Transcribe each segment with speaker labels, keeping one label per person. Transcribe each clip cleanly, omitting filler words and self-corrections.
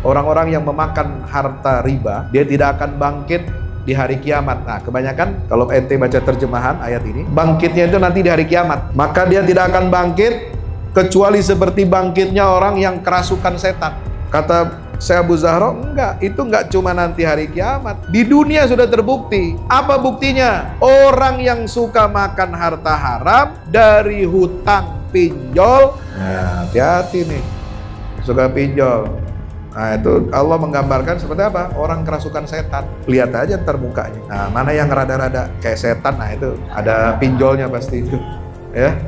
Speaker 1: Orang-orang yang memakan harta riba, dia tidak akan bangkit di hari kiamat. Nah, kebanyakan kalau ente baca terjemahan ayat ini, bangkitnya itu nanti di hari kiamat. Maka dia tidak akan bangkit kecuali seperti bangkitnya orang yang kerasukan setan. Kata Syekh Abu Zahra, enggak, itu enggak cuma nanti hari kiamat. Di dunia sudah terbukti. Apa buktinya? Orang yang suka makan harta haram dari hutang pinjol. Nah, hati-hati nih. Suka pinjol. Nah, itu Allah menggambarkan seperti apa? Orang kerasukan setan. Lihat aja ntar mukanya. Nah, mana yang rada-rada kayak setan, nah itu ada pinjolnya pasti itu. Ya.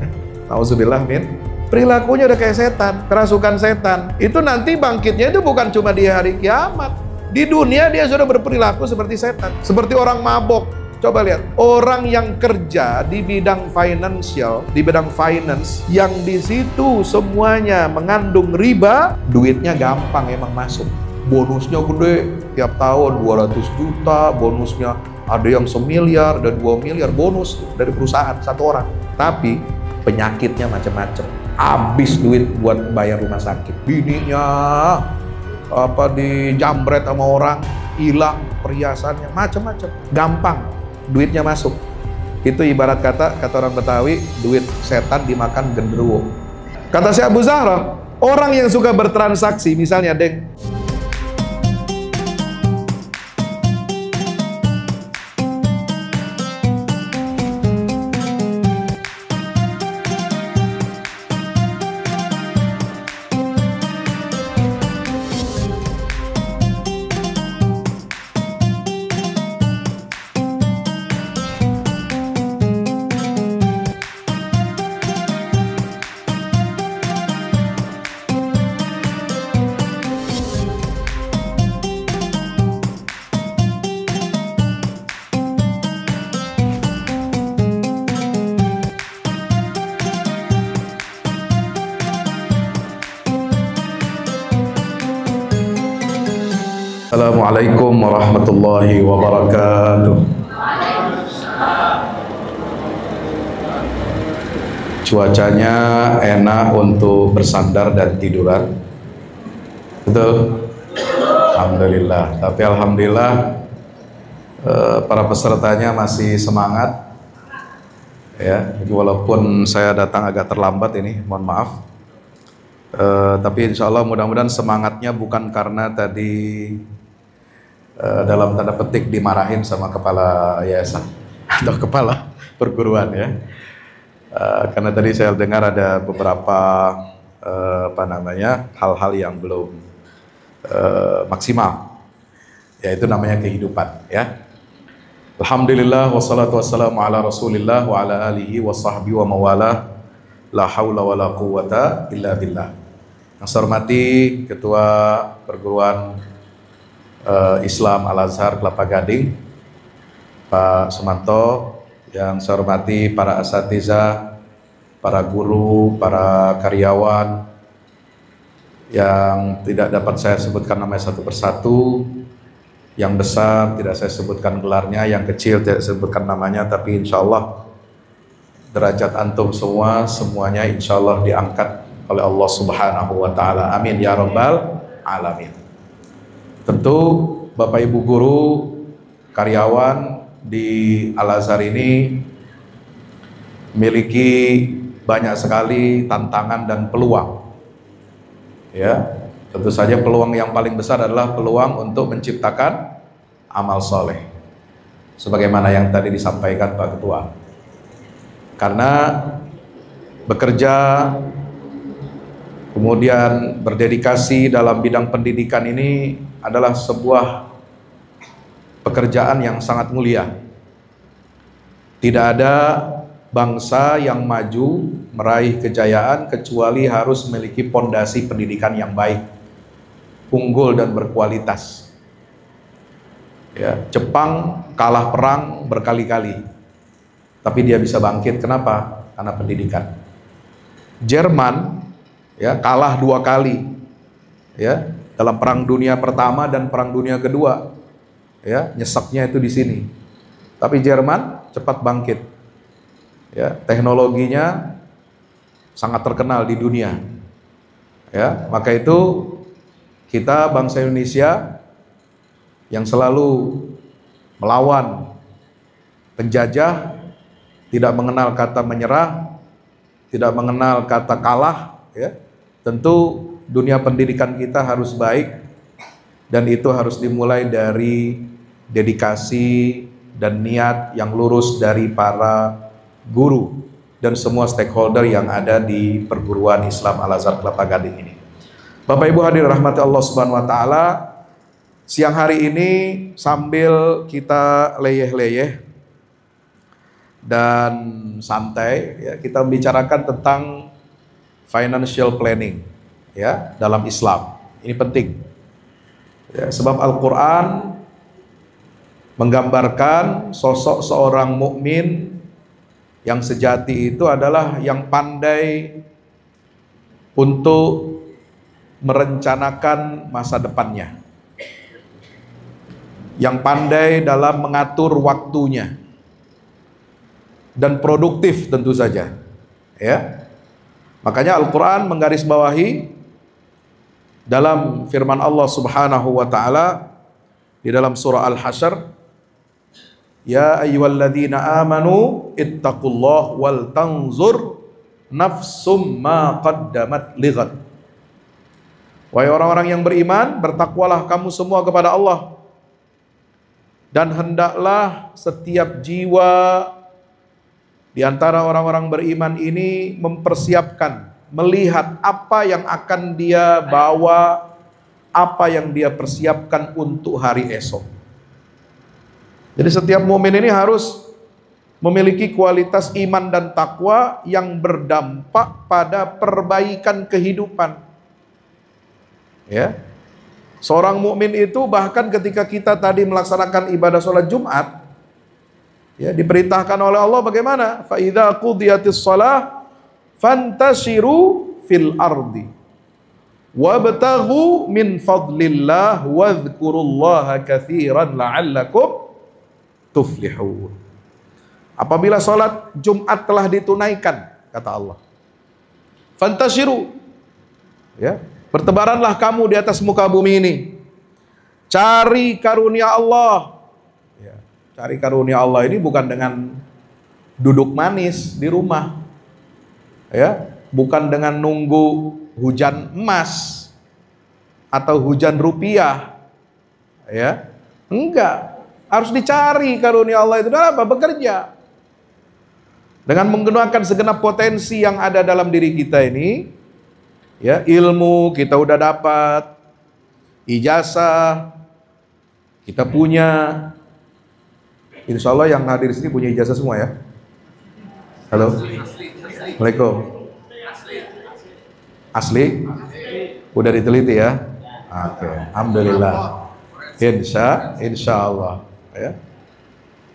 Speaker 1: Nauzubillah min. Perilakunya udah kayak setan, kerasukan setan. Itu nanti bangkitnya itu bukan cuma di hari kiamat. Di dunia dia sudah berperilaku seperti setan. Seperti orang mabok. Coba lihat, orang yang kerja di bidang financial, di bidang finance, yang di situ semuanya mengandung riba, duitnya gampang emang masuk. Bonusnya gede, tiap tahun 200 juta, bonusnya ada yang 1 miliar dan 2 miliar bonus dari perusahaan satu orang. Tapi penyakitnya macam-macam. Habis duit buat bayar rumah sakit. Bininya dijambret sama orang, hilang perhiasannya, macam-macam. Gampang duitnya masuk. Itu ibarat kata orang Betawi, duit setan dimakan genderuwo. Kata Syekh Abu Zahra, orang yang suka bertransaksi, misalnya Deng, Assalamualaikum warahmatullahi wabarakatuh. Cuacanya enak untuk bersandar dan tiduran. Betul? Alhamdulillah. Tapi alhamdulillah para pesertanya masih semangat. Ya, walaupun saya datang agak terlambat ini, mohon maaf. Tapi insya Allah mudah-mudahan semangatnya bukan karena tadi dalam tanda petik dimarahin sama kepala yayasan atau kepala perguruan ya. Karena tadi saya dengar ada beberapa hal-hal yang belum maksimal. Ya, itu namanya kehidupan ya. Alhamdulillah wassalatu wassalamu ala Rasulillah wa ala alihi wa sahbihi wa mawalah. La haula wa la quwata illa billah. Yang saya hormati Ketua Perguruan Islam Al-Azhar Kelapa Gading, Pak Sumanto, yang saya hormati para asatidzah, para guru, para karyawan yang tidak dapat saya sebutkan namanya satu persatu, yang besar tidak saya sebutkan gelarnya, yang kecil tidak saya sebutkan namanya, tapi insya Allah derajat antum semuanya insya Allah diangkat oleh Allah Subhanahu wa Ta'ala. Amin ya Rabbal Alamin. Tentu Bapak Ibu guru, karyawan di Al-Azhar ini memiliki banyak sekali tantangan dan peluang. Ya, tentu saja peluang yang paling besar adalah peluang untuk menciptakan amal soleh, sebagaimana yang tadi disampaikan Pak Ketua. Karena bekerja kemudian berdedikasi dalam bidang pendidikan ini adalah sebuah pekerjaan yang sangat mulia. Tidak ada bangsa yang maju meraih kejayaan kecuali harus memiliki pondasi pendidikan yang baik, unggul dan berkualitas. Ya, Jepang kalah perang berkali-kali, tapi dia bisa bangkit. Kenapa? Karena pendidikan. Jerman ya kalah 2 kali ya dalam Perang Dunia Pertama dan Perang Dunia Kedua, ya nyeseknya itu di sini. Tapi Jerman cepat bangkit, ya teknologinya sangat terkenal di dunia, ya maka itu Kita bangsa Indonesia yang selalu melawan penjajah, tidak mengenal kata menyerah, tidak mengenal kata kalah, ya. Tentu dunia pendidikan kita harus baik, dan itu harus dimulai dari dedikasi dan niat yang lurus dari para guru dan semua stakeholder yang ada di perguruan Islam Al-Azhar Kelapa Gading ini. Bapak Ibu hadirin rahmati Allah Subhanahu wa taala, siang hari ini sambil kita leyeh-leyeh dan santai, ya, kita membicarakan tentang financial planning, ya, dalam Islam. Ini penting, ya, sebab Al-Quran menggambarkan sosok seorang mukmin yang sejati itu adalah yang pandai untuk merencanakan masa depannya, yang pandai dalam mengatur waktunya, dan produktif tentu saja, ya. Makanya Al-Quran menggarisbawahi dalam firman Allah Subhanahu wa taala di dalam surah Al-Hasyr, ya ayyuhalladzina amanu ittaqullah wal tanzur nafsum ma qaddamat lighad. Wahai orang-orang yang beriman, bertakwalah kamu semua kepada Allah, dan hendaklah setiap jiwa di antara orang-orang beriman ini mempersiapkan, melihat apa yang akan dia bawa, apa yang dia persiapkan untuk hari esok. Jadi setiap mukmin ini harus memiliki kualitas iman dan takwa yang berdampak pada perbaikan kehidupan. Ya, seorang mukmin itu bahkan ketika kita tadi melaksanakan ibadah sholat Jumat, ya, diperintahkan oleh Allah bagaimana? Fa idza qudiyatis shalah fantashiru fil ardi wabtaghu min fadlillah wadhkurullaha katsiran la'allakum tuflihun. Apabila sholat Jumat telah ditunaikan, kata Allah, fantashiru, ya, bertebaranlah kamu di atas muka bumi ini, cari karunia Allah. Ya, cari karunia Allah ini bukan dengan duduk manis di rumah, ya, bukan dengan nunggu hujan emas atau hujan rupiah, ya, enggak. Harus dicari karunia Allah itu dalam apa? Bekerja dengan menggunakan segenap potensi yang ada dalam diri kita ini. Ya, ilmu kita udah dapat, ijazah kita punya. Insya Allah yang hadir di sini punya ijazah semua, ya. Halo, Assalamualaikum. Asli? Udah diteliti, ya? Oke, alhamdulillah. Insya Allah, ya.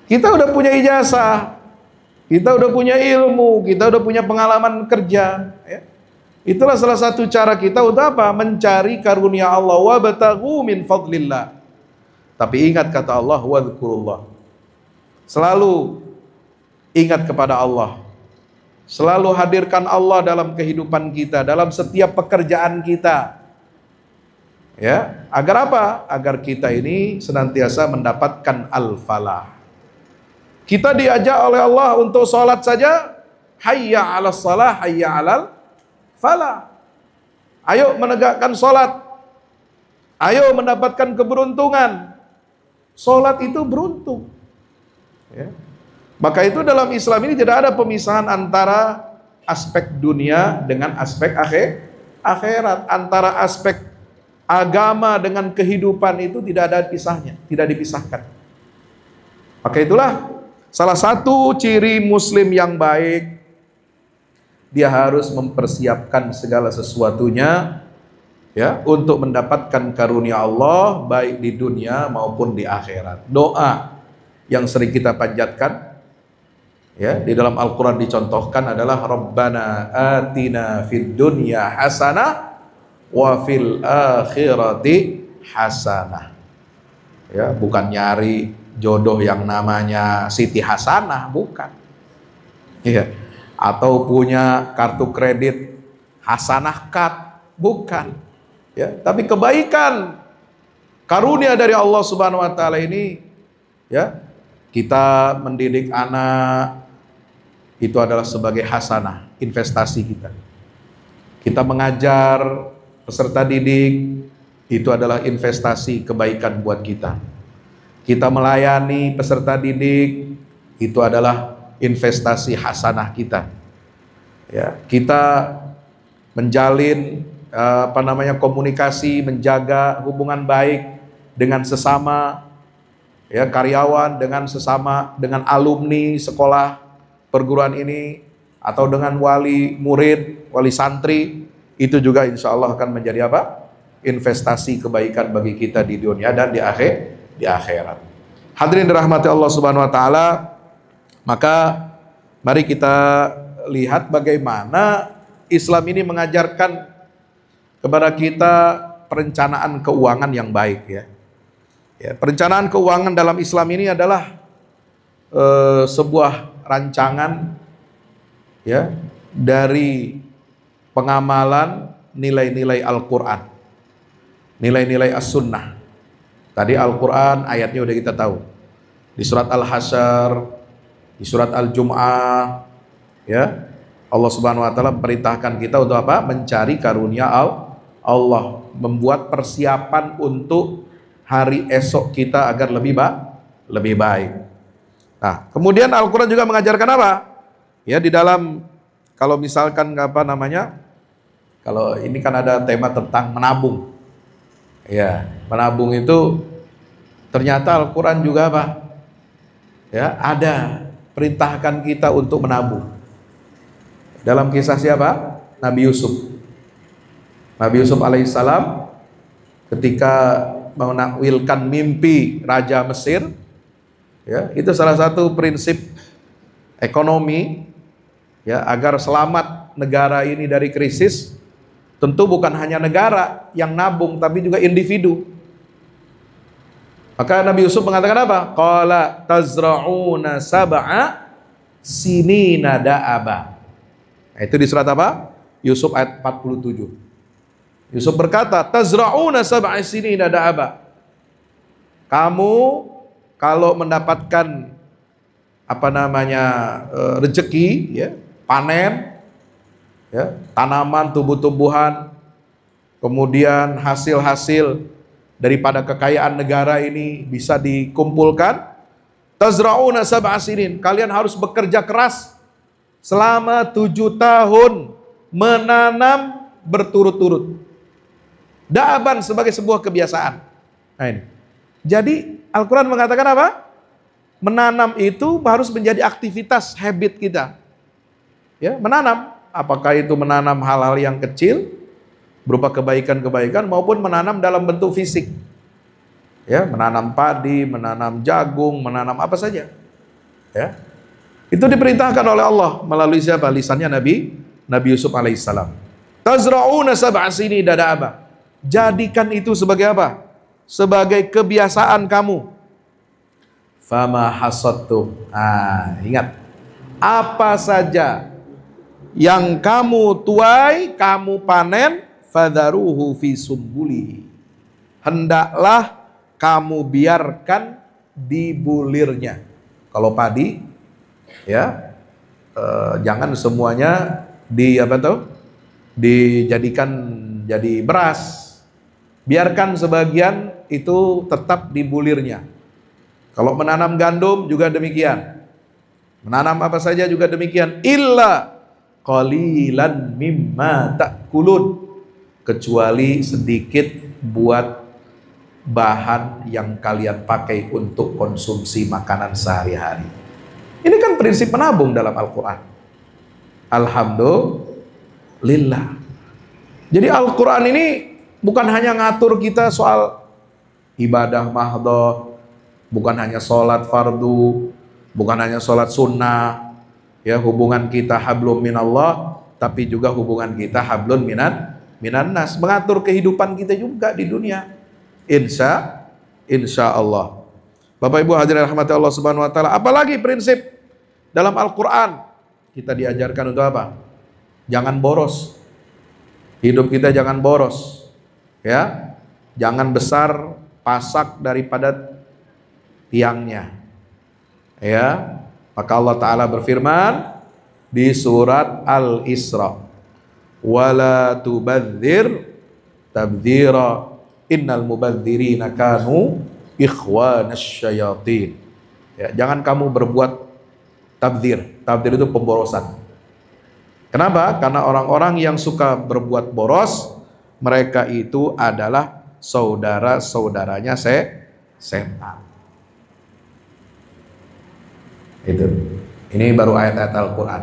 Speaker 1: Kita udah punya ijazah, kita udah punya ilmu, kita udah punya pengalaman kerja, ya. Itulah salah satu cara kita untuk apa? Mencari karunia Allah. Wabtaghu min fadlillah. Tapi ingat kata Allah, wadhkurullah. Selalu ingat kepada Allah. Selalu hadirkan Allah dalam kehidupan kita, dalam setiap pekerjaan kita. Ya, agar apa? Agar kita ini senantiasa mendapatkan al-falah. Kita diajak oleh Allah untuk sholat saja, hayya 'alas shalah, hayya 'alal falah. Ayo menegakkan sholat, ayo mendapatkan keberuntungan. Sholat itu beruntung, ya. Maka itu dalam Islam ini tidak ada pemisahan antara aspek dunia dengan aspek akhirat, antara aspek agama dengan kehidupan itu tidak ada pisahnya, tidak dipisahkan. Maka itulah salah satu ciri muslim yang baik, dia harus mempersiapkan segala sesuatunya, ya, untuk mendapatkan karunia Allah baik di dunia maupun di akhirat. Doa yang sering kita panjatkan, ya, di dalam Al-Quran dicontohkan adalah Rabbana atina fid dunya hasanah wa fil akhirati hasanah. Ya, bukan nyari jodoh yang namanya Siti Hasanah, bukan. Iya. Atau punya kartu kredit Hasanah Card, bukan. Ya, tapi kebaikan karunia dari Allah Subhanahu wa taala ini, ya, kita mendidik anak itu adalah sebagai hasanah, investasi kita. Kita mengajar peserta didik itu adalah investasi kebaikan buat kita. Kita melayani peserta didik itu adalah investasi hasanah kita. Ya, kita menjalin komunikasi, menjaga hubungan baik dengan sesama, ya, karyawan, dengan sesama, dengan alumni sekolah perguruan ini, atau dengan wali murid, wali santri, itu juga insya Allah akan menjadi apa? Investasi kebaikan bagi kita di dunia dan di akhirat. Hadirin dirahmati Allah Subhanahu wa taala, maka mari kita lihat bagaimana Islam ini mengajarkan kepada kita perencanaan keuangan yang baik, ya. Ya, perencanaan keuangan dalam Islam ini adalah sebuah rancangan, ya, dari pengamalan nilai-nilai Al-Quran, nilai-nilai As-Sunnah. Tadi Al-Quran ayatnya udah kita tahu, di surat Al-Hasyr, di surat Al-Jum'ah, ya, Allah Subhanahu wa taala perintahkan kita untuk apa? Mencari karunia Allah, membuat persiapan untuk hari esok kita agar lebih baik. Nah, kemudian Al-Quran juga mengajarkan apa? Ya, di dalam, kalau misalkan kalau ini kan ada tema tentang menabung. Ya, menabung itu ternyata Al-Quran juga apa? Ya, ada perintahkan kita untuk menabung. Dalam kisah siapa? Nabi Yusuf. Nabi Yusuf alaihissalam ketika menakwilkan mimpi Raja Mesir, ya, itu salah satu prinsip ekonomi, ya, agar selamat negara ini dari krisis. Tentu bukan hanya negara yang nabung, tapi juga individu. Maka Nabi Yusuf mengatakan apa? Qala tazra'una sab'a sinina da'aba. Nah, itu di surat apa? Yusuf ayat 47. Yusuf berkata, tazra'una sab'a sinina da'aba. Kamu kalau mendapatkan rezeki, ya, panen, ya, tanaman, tumbuh-tumbuhan, kemudian hasil-hasil daripada kekayaan negara ini bisa dikumpulkan. Tazra'una sab'a sinin, kalian harus bekerja keras selama 7 tahun menanam berturut-turut. Da'aban sebagai sebuah kebiasaan. Nah, ini. Jadi Al-Quran mengatakan apa? Menanam itu harus menjadi aktivitas habit kita. Ya, menanam. Apakah itu menanam hal-hal yang kecil berupa kebaikan-kebaikan, maupun menanam dalam bentuk fisik. Ya, menanam padi, menanam jagung, menanam apa saja. Ya. Itu diperintahkan oleh Allah melalui siapa? Lisannya Nabi Yusuf alaihissalam. Tazra'una sab'a sini da'aba. Jadikan itu sebagai apa? Sebagai kebiasaan kamu. Fama hasadtum. Ingat, apa saja yang kamu tuai, kamu panen, fadharuhu fi sumbulihi. Hendaklah kamu biarkan di bulirnya. Kalau padi, ya, jangan semuanya dijadikan jadi beras. Biarkan sebagian itu tetap di bulirnya. Kalau menanam gandum juga demikian. Menanam apa saja juga demikian. Illa qalilan mimma ta'kulun, kecuali sedikit buat bahan yang kalian pakai untuk konsumsi makanan sehari-hari. Ini kan prinsip menabung dalam Al-Quran. Alhamdulillah. Jadi Al-Quran ini bukan hanya ngatur kita soal ibadah mahdhah, bukan hanya sholat fardu, bukan hanya sholat sunnah, ya, hubungan kita hablum minallah, tapi juga hubungan kita hablun minan nas, mengatur kehidupan kita juga di dunia. Insya Allah. Bapak Ibu hadirin rahmati Allah Subhanahu wa taala, apalagi prinsip dalam Al-Qur'an kita diajarkan untuk apa? Jangan boros. Hidup kita jangan boros. Ya, jangan besar pasak daripada tiangnya. Ya, maka Allah Ta'ala berfirman di surat Al-Isra, wala tubadzir tabdzira innal mubadzirina kanu ikhwanas syayatin. Ya, jangan kamu berbuat tabdzir. Tabdzir itu pemborosan. Kenapa? Karena orang-orang yang suka berbuat boros, mereka itu adalah saudara-saudaranya setan. Itu. Ini baru ayat-ayat Al-Quran.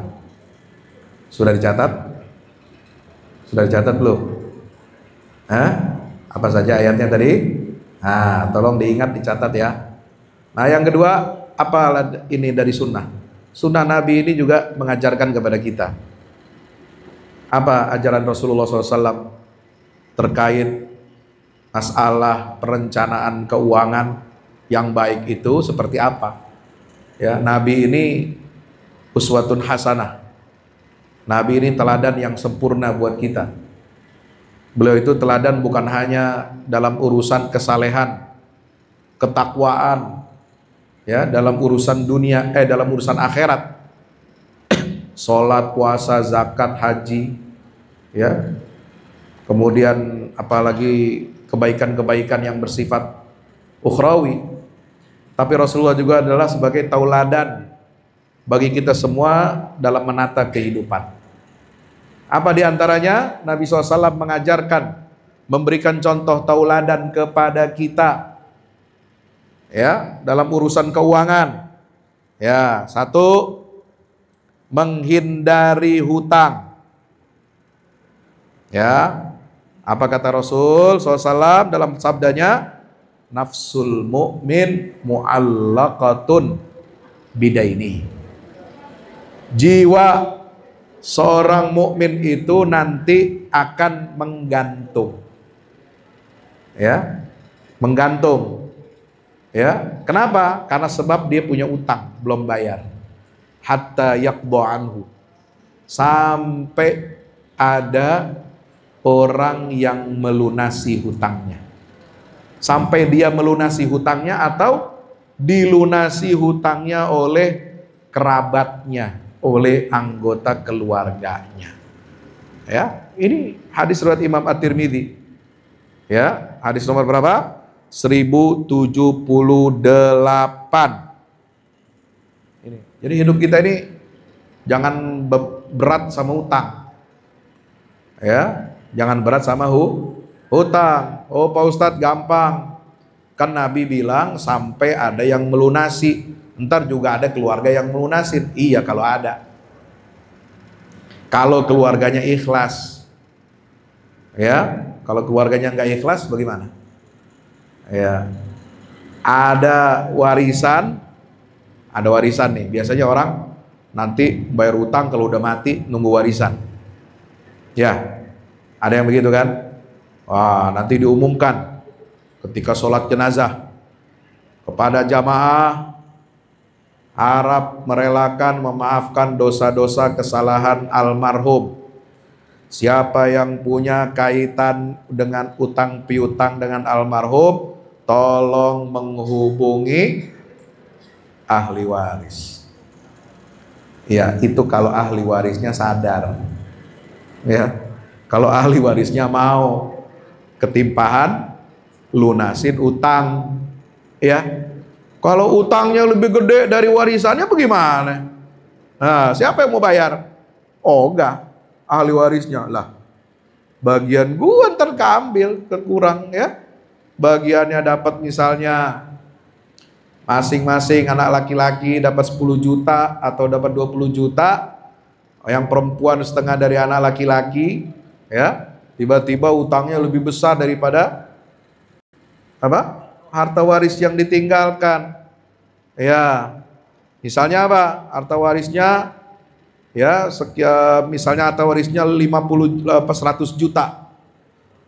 Speaker 1: Sudah dicatat? Sudah dicatat belum? Hah? Apa saja ayatnya tadi? Nah, tolong diingat, dicatat ya. Nah, yang kedua, apa ini dari sunnah? Sunnah Nabi ini juga mengajarkan kepada kita. Apa ajaran Rasulullah SAW terkait masalah perencanaan keuangan yang baik itu seperti apa? Ya, Nabi ini uswatun hasanah. Nabi ini teladan yang sempurna buat kita. Beliau itu teladan bukan hanya dalam urusan kesalehan, ketakwaan, ya, dalam urusan dunia, dalam urusan akhirat, sholat, puasa, zakat, haji, ya, kemudian apalagi kebaikan-kebaikan yang bersifat ukhrawi. Tapi Rasulullah juga adalah sebagai tauladan bagi kita semua dalam menata kehidupan. Apa diantaranya? Nabi SAW mengajarkan, memberikan contoh tauladan kepada kita, ya, dalam urusan keuangan. Ya, satu, menghindari hutang. Ya, apa kata Rasul SAW dalam sabdanya? Nafsul mu'min mu'allaqatun bidaini. Jiwa seorang mukmin itu nanti akan menggantung. Ya, menggantung. Ya, kenapa? Karena sebab dia punya utang belum bayar. Hatta yaqda anhu. Sampai ada orang yang melunasi hutangnya. Sampai dia melunasi hutangnya atau dilunasi hutangnya oleh kerabatnya, oleh anggota keluarganya. Ya, ini hadis riwayat Imam At-Tirmidzi. Ya, hadis nomor berapa? 1078. Ini. Jadi hidup kita ini jangan berat sama utang. Ya, jangan berat sama hutang. Oh, Pak Ustadz gampang. Kan Nabi bilang sampai ada yang melunasi. Ntar juga ada keluarga yang melunasin. Iya, kalau ada. Kalau keluarganya ikhlas. Ya, kalau keluarganya nggak ikhlas bagaimana? Ya, ada warisan nih. Biasanya orang nanti bayar utang kalau udah mati nunggu warisan. Ya, ada yang begitu kan? Wah, nanti diumumkan ketika sholat jenazah kepada jamaah, harap merelakan memaafkan dosa-dosa kesalahan almarhum. Siapa yang punya kaitan dengan utang piutang dengan almarhum, tolong menghubungi ahli waris. Ya, itu kalau ahli warisnya sadar. Ya, kalau ahli warisnya mau ketimpahan lunasin utang. Ya, kalau utangnya lebih gede dari warisannya bagaimana? Nah, siapa yang mau bayar? Oh, enggak, ahli warisnya lah. Bagian gua ntar keambil, kekurang ya. Bagiannya dapat misalnya masing-masing anak laki-laki dapat 10 juta atau dapat 20 juta. Yang perempuan setengah dari anak laki-laki, ya. Tiba-tiba utangnya lebih besar daripada apa? Harta waris yang ditinggalkan. Ya. Misalnya apa? Harta warisnya ya misalnya harta warisnya 100 juta.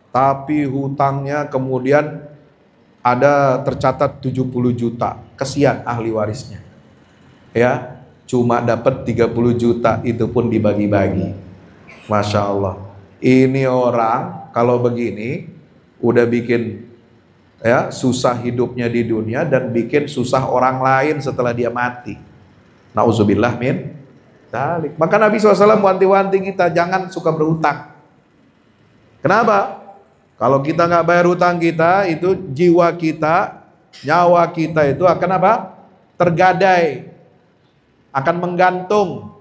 Speaker 1: Tapi hutangnya kemudian ada tercatat 70 juta. Kesian ahli warisnya. Ya, cuma dapat 30 juta, itu pun dibagi-bagi. Masya Allah. Ini orang kalau begini udah bikin ya susah hidupnya di dunia dan bikin susah orang lain setelah dia mati. Nauzubillah min dzalik. Maka Nabi SAW wanti-wanti kita jangan suka berhutang. Kenapa? Kalau kita nggak bayar hutang kita, itu jiwa kita, nyawa kita itu akan apa? Tergadai, akan menggantung,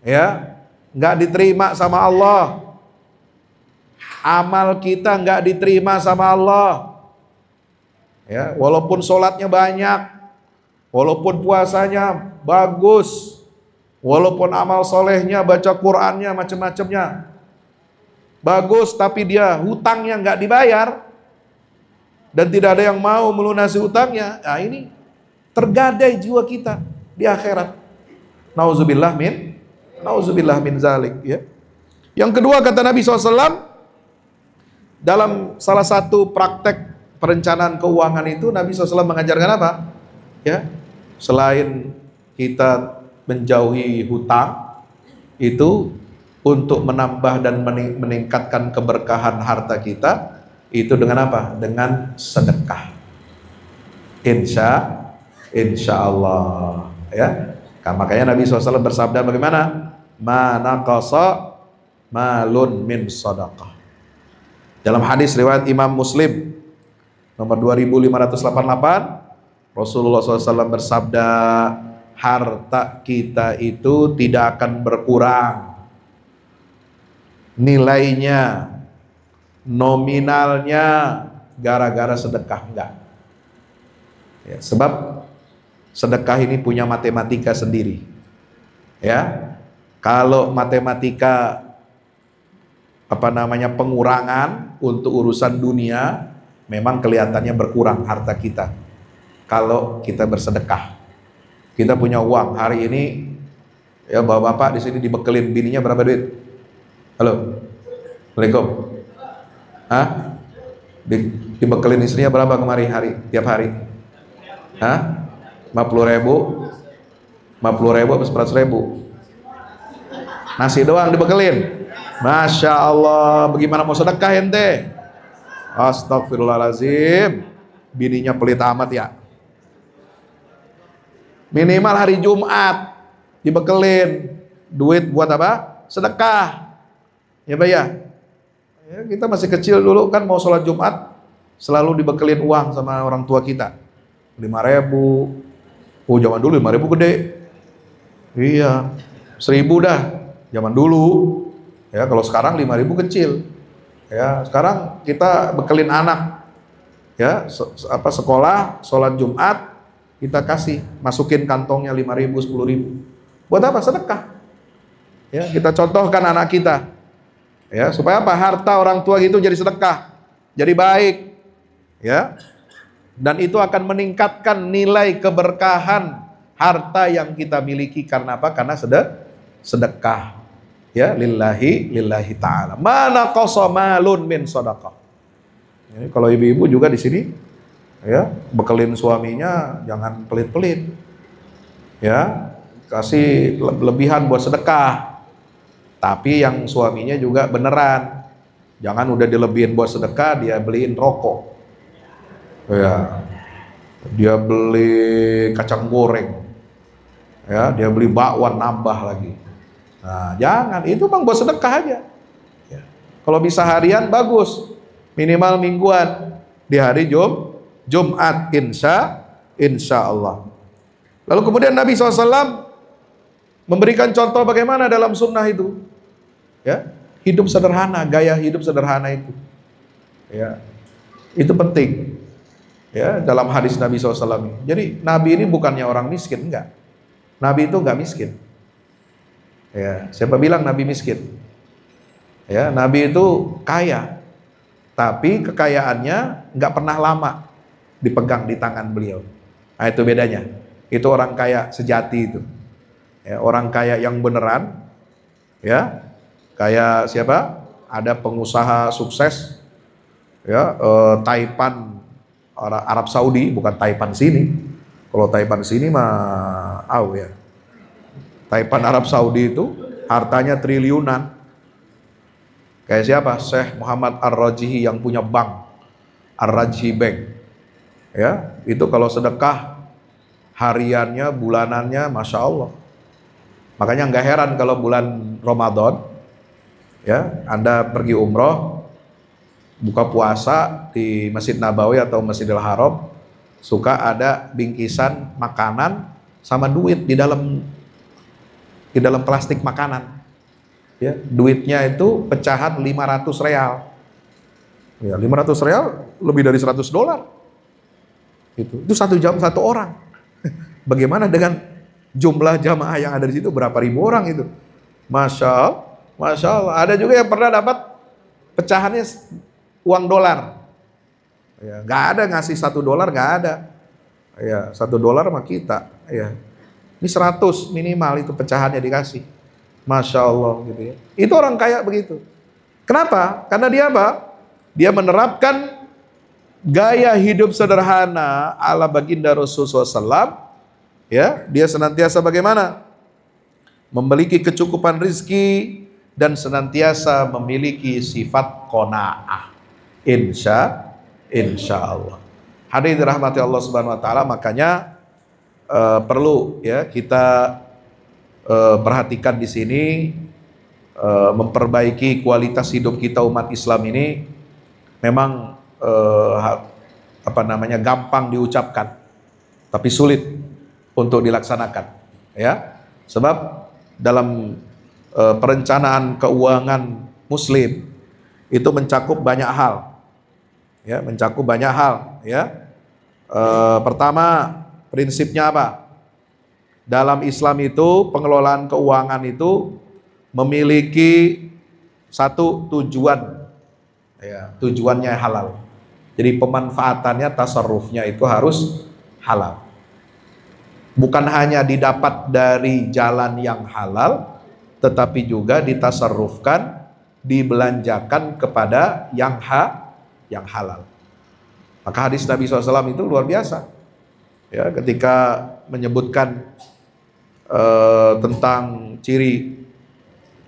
Speaker 1: ya, nggak diterima sama Allah. Amal kita nggak diterima sama Allah. Ya, walaupun sholatnya banyak, walaupun puasanya bagus, walaupun amal solehnya, baca Qur'annya, macam-macamnya bagus, tapi dia hutangnya nggak dibayar dan tidak ada yang mau melunasi hutangnya. Nah, ini tergadai jiwa kita di akhirat. Nauzubillah min zalik. Ya. Yang kedua kata Nabi SAW, dalam salah satu praktek perencanaan keuangan itu Nabi SAW mengajarkan apa? Ya, selain kita menjauhi hutang, itu untuk menambah dan meningkatkan keberkahan harta kita, itu dengan apa? Dengan sedekah. Insya Allah. Ya. Makanya Nabi SAW bersabda bagaimana? Ma naqasa malun min sadaqah. Dalam hadis riwayat Imam Muslim nomor 2588, Rasulullah SAW bersabda, harta kita itu tidak akan berkurang nilainya, nominalnya gara-gara sedekah, enggak. Ya, sebab sedekah ini punya matematika sendiri. Ya, kalau matematika pengurangan untuk urusan dunia, memang kelihatannya berkurang harta kita. Kalau kita bersedekah, kita punya uang hari ini, ya bapak-bapak di sini dibekelin bininya berapa duit? Halo, Assalamualaikum. Hah? Dibekelin istrinya berapa kemarin tiap hari? Hah? 50.000? 50.000 atau 100.000? Nasi doang dibekelin. Masya Allah, bagaimana mau sedekah ente? Astagfirullahaladzim, bininya pelit amat ya. Minimal hari Jumat dibekelin duit buat apa? Sedekah. Ya Pak ya, kita masih kecil dulu kan mau sholat Jumat selalu dibekelin uang sama orang tua kita. 5.000. Oh zaman dulu 5.000 gede. Iya, 1.000 dah zaman dulu. Ya kalau sekarang 5.000 kecil. Ya sekarang kita bekelin anak. Ya sekolah sholat Jumat kita kasih, masukin kantongnya 5.000, 10.000. Buat apa? Sedekah. Ya kita contohkan anak kita. Ya, supaya apa? Harta orang tua itu jadi sedekah, jadi baik. Ya. Dan itu akan meningkatkan nilai keberkahan harta yang kita miliki karena apa? Karena sedekah. Ya, lillahi ta'ala. Mana qasamalun min sadaqah. Ya, kalau ibu-ibu juga di sini ya, bekelin suaminya jangan pelit-pelit. Ya, kasih lebihan buat sedekah. Tapi yang suaminya juga beneran, jangan udah dilebihin buat sedekah, dia beliin rokok, ya, dia beli kacang goreng, ya, dia beli bakwan nambah lagi. Nah, jangan, itu bang buat sedekah aja. Ya. Kalau bisa harian bagus, minimal mingguan di hari Jumat, insya Allah. Lalu kemudian Nabi SAW memberikan contoh bagaimana dalam sunnah itu. Ya, hidup sederhana, gaya hidup sederhana itu. Ya, itu penting. Ya, dalam hadis Nabi SAW. Jadi Nabi ini bukannya orang miskin, enggak. Nabi itu enggak miskin. Ya, siapa bilang Nabi miskin? Ya, Nabi itu kaya, tapi kekayaannya enggak pernah lama dipegang di tangan beliau. Nah, itu bedanya. Itu orang kaya sejati itu. Ya, orang kaya yang beneran. Ya. Kayak siapa? Ada pengusaha sukses, ya, Taipan Arab Saudi, bukan Taipan sini. Kalau Taipan sini mah, ya. Taipan Arab Saudi itu hartanya triliunan. Kayak siapa? Syekh Muhammad Ar-Rajihi yang punya bank, Ar-Rajihi Bank. Ya, itu kalau sedekah hariannya, bulanannya, masya Allah. Makanya nggak heran kalau bulan Ramadan, ya, Anda pergi umroh, buka puasa di Masjid Nabawi atau Masjidil Haram, suka ada bingkisan makanan sama duit di dalam plastik makanan. Ya, duitnya itu pecahan 500 real. Ya, 500 real lebih dari 100 dolar. Itu 1 jam 1 orang. Bagaimana dengan jumlah jamaah yang ada di situ, berapa ribu orang itu? Masya Allah. Ada juga yang pernah dapat pecahannya uang dolar. Ya, nggak ada ngasih 1 dolar, nggak ada. Ya, 1 dolar sama kita. Ya, ini 100 minimal itu pecahannya dikasih. Masya Allah gitu ya. Itu orang kaya begitu. Kenapa? Karena dia apa? Dia menerapkan gaya hidup sederhana ala baginda Rasulullah SAW. Ya, dia senantiasa bagaimana? Memiliki kecukupan rizki dan senantiasa memiliki sifat qanaah. Insya Allah. Hadirin dirahmati Allah Subhanahu Wa Taala, makanya perlu ya kita perhatikan di sini, memperbaiki kualitas hidup kita umat Islam ini memang gampang diucapkan, tapi sulit untuk dilaksanakan, ya. Sebab dalam perencanaan keuangan Muslim itu mencakup banyak hal, ya, ya. Pertama, prinsipnya apa? Dalam Islam itu pengelolaan keuangan itu memiliki satu tujuan, ya, tujuannya halal. Jadi pemanfaatannya, tasarrufnya itu harus halal. Bukan hanya didapat dari jalan yang halal, tetapi juga ditasarrufkan, dibelanjakan kepada yang halal. Maka hadis Nabi SAW itu luar biasa. Ya, ketika menyebutkan tentang ciri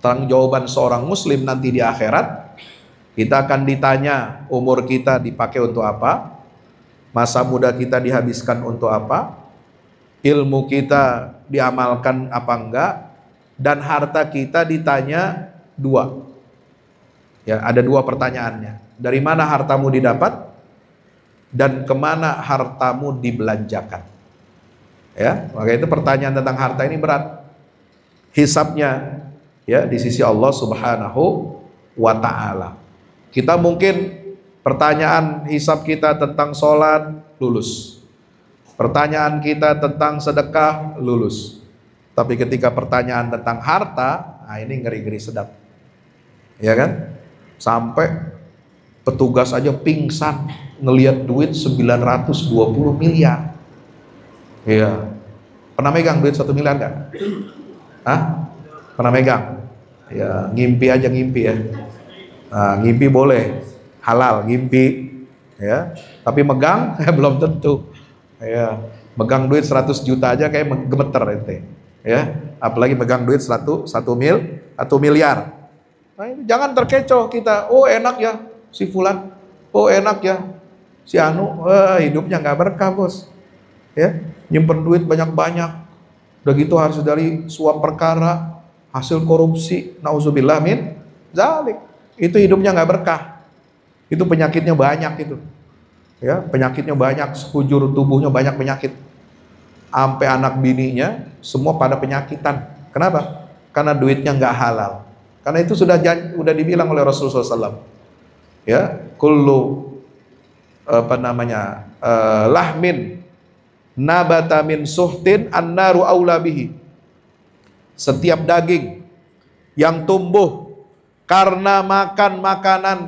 Speaker 1: tanggung jawaban seorang muslim nanti di akhirat, kita akan ditanya umur kita dipakai untuk apa, masa muda kita dihabiskan untuk apa, ilmu kita diamalkan apa enggak, dan harta kita ditanya 2. Ya, ada 2 pertanyaannya. Dari mana hartamu didapat dan kemana hartamu dibelanjakan. Ya, maka itu pertanyaan tentang harta ini berat. Hisabnya ya di sisi Allah Subhanahu wa Ta'ala. Kita mungkin pertanyaan hisab kita tentang sholat lulus, pertanyaan kita tentang sedekah lulus, tapi ketika pertanyaan tentang harta, nah ini ngeri-ngeri sedap, ya kan? Sampai petugas aja pingsan ngelihat duit 920 miliar. Iya. Pernah megang duit 1 miliar nggak? Hah? Pernah megang? Ya, ngimpi aja, ngimpi ya. Nah, ngimpi boleh, halal ngimpi, ya. Tapi megang belum tentu. Ya, megang duit 100 juta aja kayak gemeter ente. Ya, apalagi megang duit 1 miliar. Nah, jangan terkecoh kita. Oh enak ya si fulan. Oh enak ya si anu. Hidupnya nggak berkah bos. Ya, nyimpen duit banyak-banyak. Udah gitu harus dari suap perkara, hasil korupsi. Nauzubillah min zalik. Itu hidupnya nggak berkah. Itu penyakitnya banyak itu. Ya, penyakitnya banyak, sekujur tubuhnya banyak penyakit. Sampai anak bininya semua pada penyakitan. Kenapa? Karena duitnya nggak halal. Karena itu sudah dibilang oleh Rasulullah SAW. Ya, kullu lahmin nabata min suhtin annaru aula bihi. Setiap daging yang tumbuh karena makan makanan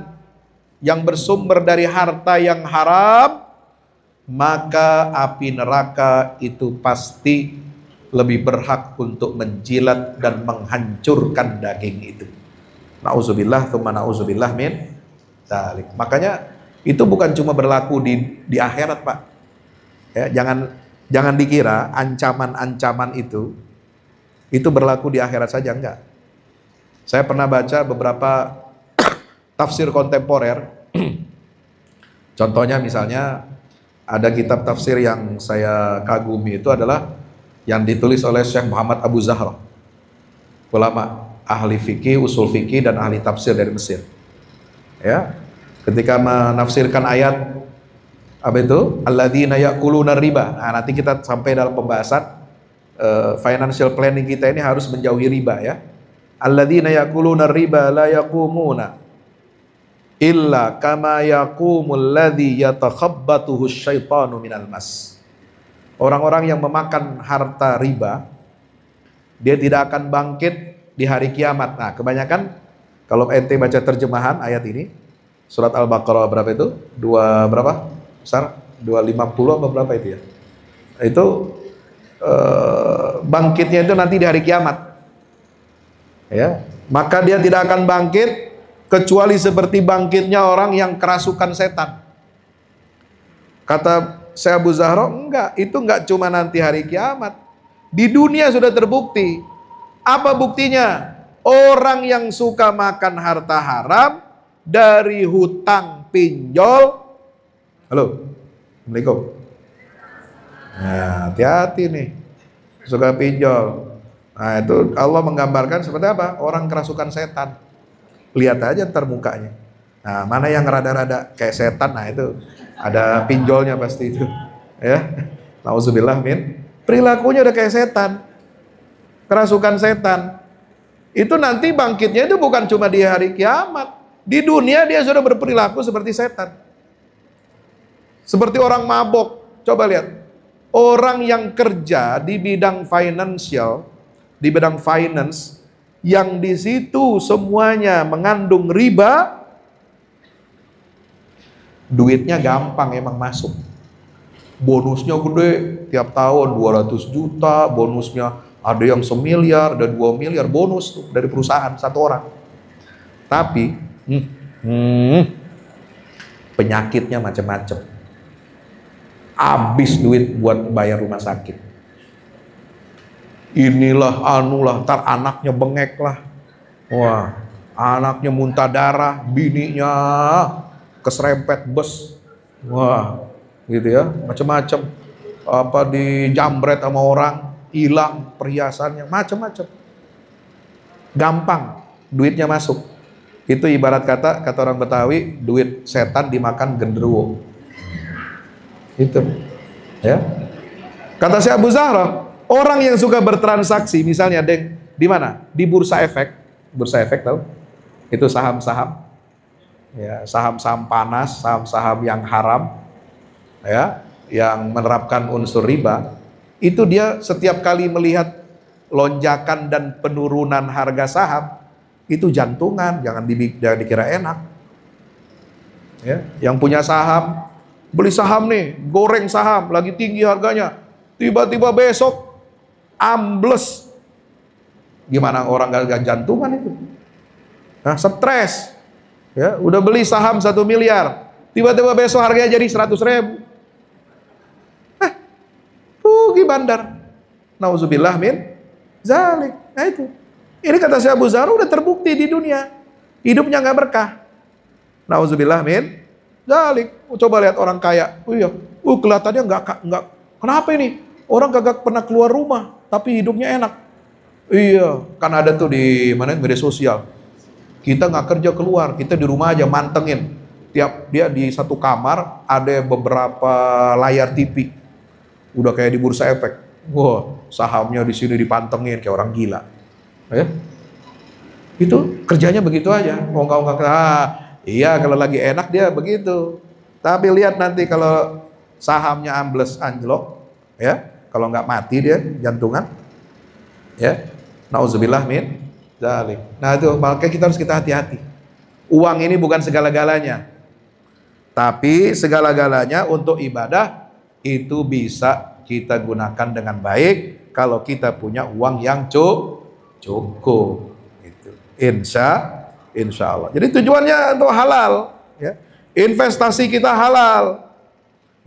Speaker 1: yang bersumber dari harta yang haram, maka api neraka itu pasti lebih berhak untuk menjilat dan menghancurkan daging itu. Nauzubillah tsumma nauzubillah min dzalik. Makanya itu bukan cuma berlaku di akhirat, Pak. Ya, jangan dikira ancaman-ancaman itu berlaku di akhirat saja, enggak. Saya pernah baca beberapa tafsir kontemporer. Contohnya misalnya ada kitab tafsir yang saya kagumi, itu adalah yang ditulis oleh Syekh Muhammad Abu Zahra, ulama ahli fikih, usul fikih dan ahli tafsir dari Mesir. Ya, ketika menafsirkan ayat apa itu? Alladzina ya'kuluna riba. Nah, nanti kita sampai dalam pembahasan financial planning kita ini harus menjauhi riba ya. Alladzina ya'kuluna riba la yaqumuna illa kama yaqumul ladzi yatakhabbatuhu syaitanu minal mas. Orang-orang yang memakan harta riba, dia tidak akan bangkit di hari kiamat. Nah, kebanyakan kalau ente baca terjemahan ayat ini, surat Al-Baqarah berapa itu? Berapa? Besar? 250 apa berapa itu ya? Itu bangkitnya itu nanti di hari kiamat. Ya, maka dia tidak akan bangkit kecuali seperti bangkitnya orang yang kerasukan setan. Kata Syekh Abu Zahra, enggak, itu enggak cuma nanti hari kiamat. Di dunia sudah terbukti. Apa buktinya? Orang yang suka makan harta haram dari hutang pinjol. Halo, Assalamualaikum. Nah, hati-hati nih, suka pinjol. Nah, itu Allah menggambarkan seperti apa? Orang kerasukan setan. Lihat aja ntar mukanya. Nah, mana yang rada-rada kayak setan, nah itu ada pinjolnya pasti itu. Ya, nauzubillah min. Perilakunya udah kayak setan, kerasukan setan. Itu nanti bangkitnya itu bukan cuma di hari kiamat. Di dunia dia sudah berperilaku seperti setan. Seperti orang mabok. Coba lihat. Orang yang kerja di bidang financial, di bidang finance, yang di situ semuanya mengandung riba, duitnya gampang emang masuk. Bonusnya gede, tiap tahun 200 juta, bonusnya ada yang 1 miliar, ada 2 miliar bonus tuh dari perusahaan satu orang. Tapi penyakitnya macam-macam. Habis duit buat bayar rumah sakit. Inilah anulah, ntar anaknya bengek lah. Wah, anaknya muntah darah, bininya keserempet bus. Wah, gitu ya, macam-macam. Apa dijambret sama orang, hilang perhiasannya, macam-macam. Gampang duitnya masuk. Itu ibarat kata orang Betawi, duit setan dimakan genderuwo. Itu ya. Kata Syekh Abu Zahra, orang yang suka bertransaksi misalnya di mana? Di bursa efek. Bursa efek tahu? Itu saham-saham. Ya, saham-saham panas, saham-saham yang haram. Ya, yang menerapkan unsur riba. Itu dia setiap kali melihat lonjakan dan penurunan harga saham, itu jantungan, jangan dikira enak. Ya, yang punya saham, beli saham nih, goreng saham, lagi tinggi harganya, tiba-tiba besok ambles. Gimana orang gak jantungan itu? Nah, stres. Ya, udah beli saham 1 miliar, tiba-tiba besok harganya jadi 100.000. Rugi bandar. Nauzubillah min zalik. Nah itu. Ini kata Syekh Abu Zahra udah terbukti di dunia. Hidupnya nggak berkah. Nauzubillah min zalik. Coba lihat orang kaya. Oh iya, kelihatannya nggak. Kenapa ini? Orang kagak pernah keluar rumah, tapi hidupnya enak. Iya, kan ada tuh di mana media sosial. Kita nggak kerja keluar, kita di rumah aja mantengin. Tiap dia di satu kamar ada beberapa layar TV. Udah kayak di bursa efek. Wah, sahamnya di sini dipantengin kayak orang gila. Ya. Itu kerjanya begitu aja. Iya kalau lagi enak dia begitu. Tapi lihat nanti kalau sahamnya ambles anjlok, ya, kalau nggak mati dia jantungan, ya, nauzubillah min dzalik. Nah itu makanya kita harus hati-hati. Uang ini bukan segala-galanya, tapi segala-galanya untuk ibadah itu bisa kita gunakan dengan baik kalau kita punya uang yang cukup. Gitu. Insya Allah. Jadi tujuannya untuk halal, ya. Investasi kita halal,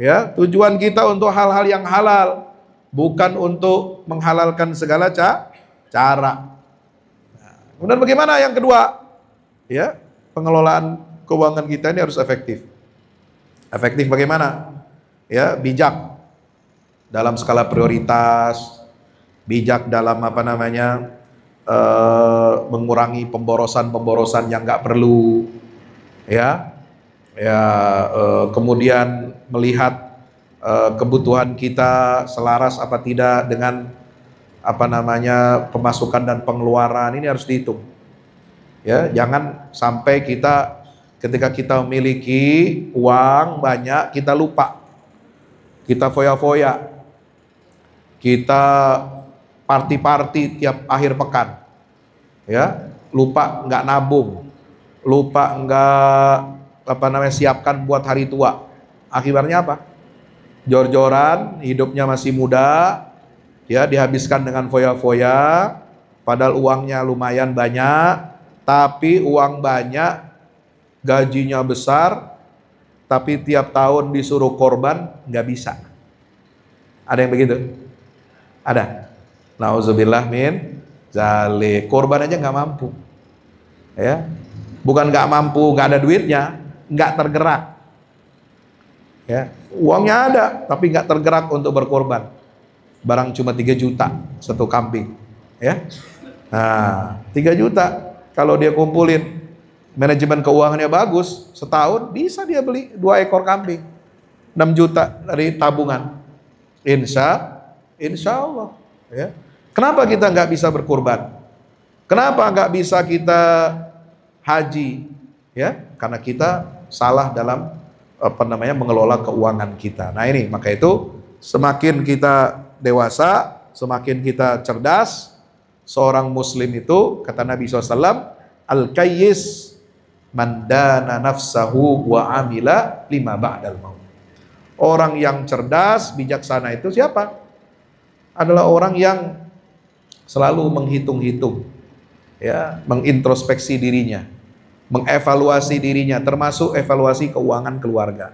Speaker 1: ya. Tujuan kita untuk hal-hal yang halal, bukan untuk menghalalkan segala cara. Nah, kemudian bagaimana yang kedua? Ya, pengelolaan keuangan kita ini harus efektif. Efektif bagaimana? Ya, bijak dalam skala prioritas, bijak dalam mengurangi pemborosan yang nggak perlu, ya, kemudian melihat kebutuhan kita selaras apa tidak dengan pemasukan dan pengeluaran, ini harus dihitung. Ya, jangan sampai kita ketika kita memiliki uang banyak kita lupa, kita foya-foya, kita party-party tiap akhir pekan, ya, lupa nggak nabung, lupa nggak siapkan buat hari tua. Akibatnya apa? Jor-joran, hidupnya masih muda, ya, dihabiskan dengan foya-foya, padahal uangnya lumayan banyak, tapi uang banyak, gajinya besar, tapi tiap tahun disuruh korban nggak bisa. Ada yang begitu? Ada. Nauzubillah min zalik. Korban aja nggak mampu, ya, bukan nggak mampu, nggak ada duitnya, nggak tergerak, ya, uangnya ada tapi nggak tergerak untuk berkorban. Barang cuma 3 juta satu kambing, ya. Nah, 3 juta kalau dia kumpulin, manajemen keuangannya bagus, setahun bisa dia beli 2 ekor kambing, 6 juta dari tabungan. Insya Allah, ya. Kenapa kita nggak bisa berkorban? Kenapa nggak bisa kita haji? Ya, karena kita salah dalam mengelola keuangan kita. Nah ini, maka itu semakin kita dewasa, semakin kita cerdas. Seorang muslim itu, kata Nabi SAW, al-kayyis man dana nafsahu wa amila lima ba'dal maut. Orang yang cerdas, bijaksana itu siapa? Adalah orang yang selalu menghitung-hitung, ya, mengintrospeksi dirinya, mengevaluasi dirinya, termasuk evaluasi keuangan keluarga,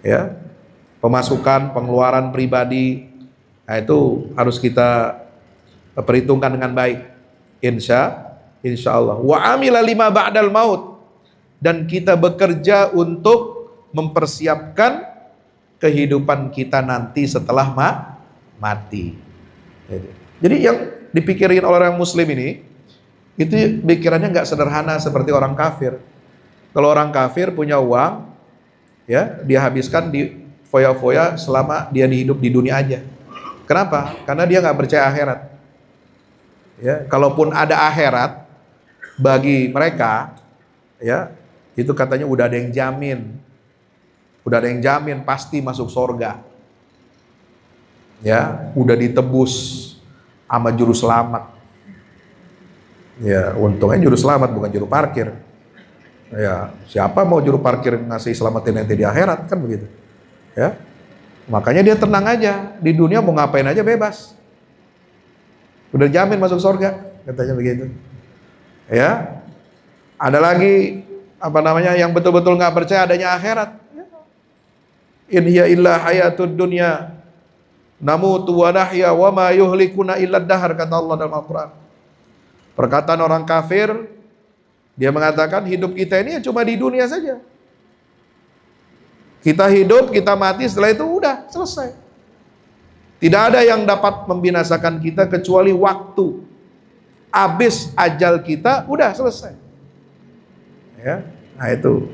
Speaker 1: ya, pemasukan, pengeluaran pribadi. Nah, itu harus kita perhitungkan dengan baik. Insya Allah. Wa amila lima ba'dal maut, dan kita bekerja untuk mempersiapkan kehidupan kita nanti setelah mati. Jadi yang dipikirin oleh orang muslim ini, itu pikirannya nggak sederhana seperti orang kafir. Kalau orang kafir punya uang, ya, dia habiskan di foya-foya selama dia hidup di dunia aja. Kenapa? Karena dia nggak percaya akhirat. Ya, kalaupun ada akhirat bagi mereka, ya, itu katanya udah ada yang jamin pasti masuk surga. Ya, udah ditebus sama juru selamat. Ya, untungnya juru selamat bukan juru parkir. Ya, siapa mau juru parkir ngasih selamatin nanti di akhirat, kan begitu. Ya, makanya dia tenang aja, di dunia mau ngapain aja bebas. Udah jamin masuk surga, katanya begitu. Ya, ada lagi yang betul-betul nggak percaya adanya akhirat. In hiya illa hayatud dunya namutu wa nahya wa ma yuhlikuna illa dahar, kata Allah dalam Al-Quran. Perkataan orang kafir, dia mengatakan hidup kita ini cuma di dunia saja. Kita hidup, kita mati, setelah itu udah selesai. Tidak ada yang dapat membinasakan kita kecuali waktu. Habis ajal kita, udah selesai. Ya, nah itu.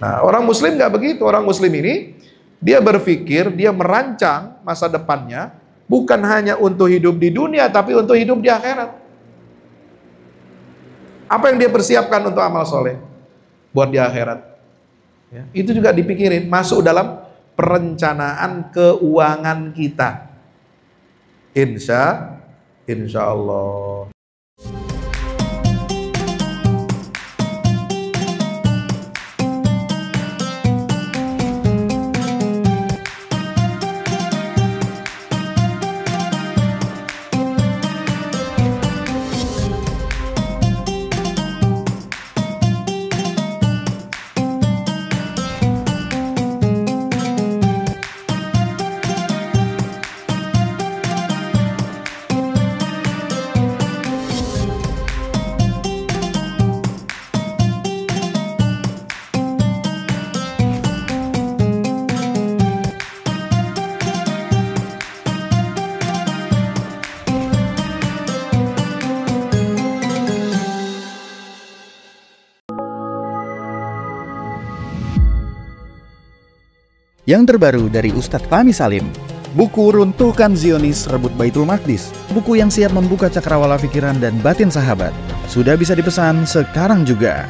Speaker 1: Nah, orang muslim nggak begitu. Orang muslim ini, dia berpikir, dia merancang masa depannya bukan hanya untuk hidup di dunia, tapi untuk hidup di akhirat. Apa yang dia persiapkan untuk amal soleh buat di akhirat? Ya, itu juga dipikirin, masuk dalam perencanaan keuangan kita. Insya Allah.
Speaker 2: Yang terbaru dari Ustadz Fahmi Salim, buku Runtuhkan Zionis Rebut Baitul Maqdis, buku yang siap membuka cakrawala pikiran dan batin sahabat, sudah bisa dipesan sekarang juga.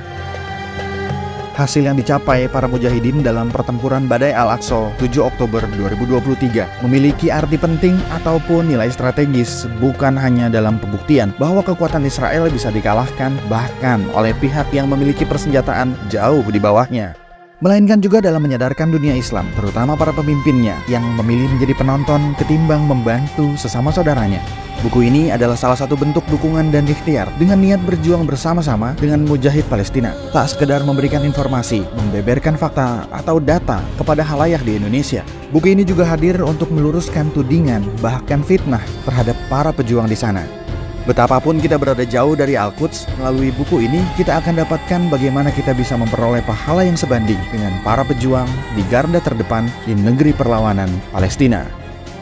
Speaker 2: Hasil yang dicapai para mujahidin dalam pertempuran Badai Al-Aqsa 7 Oktober 2023 memiliki arti penting ataupun nilai strategis, bukan hanya dalam pembuktian bahwa kekuatan Israel bisa dikalahkan bahkan oleh pihak yang memiliki persenjataan jauh di bawahnya, melainkan juga dalam menyadarkan dunia Islam, terutama para pemimpinnya yang memilih menjadi penonton ketimbang membantu sesama saudaranya. Buku ini adalah salah satu bentuk dukungan dan ikhtiar dengan niat berjuang bersama-sama dengan mujahid Palestina. Tak sekedar memberikan informasi, membeberkan fakta atau data kepada khalayak di Indonesia. Buku ini juga hadir untuk meluruskan tudingan bahkan fitnah terhadap para pejuang di sana. Betapapun kita berada jauh dari Al-Quds, melalui buku ini kita akan dapatkan bagaimana kita bisa memperoleh pahala yang sebanding dengan para pejuang di garda terdepan di negeri perlawanan Palestina.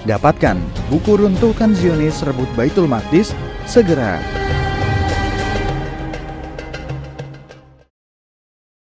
Speaker 2: Dapatkan buku Runtuhkan Zionis Rebut Baitul Maqdis segera.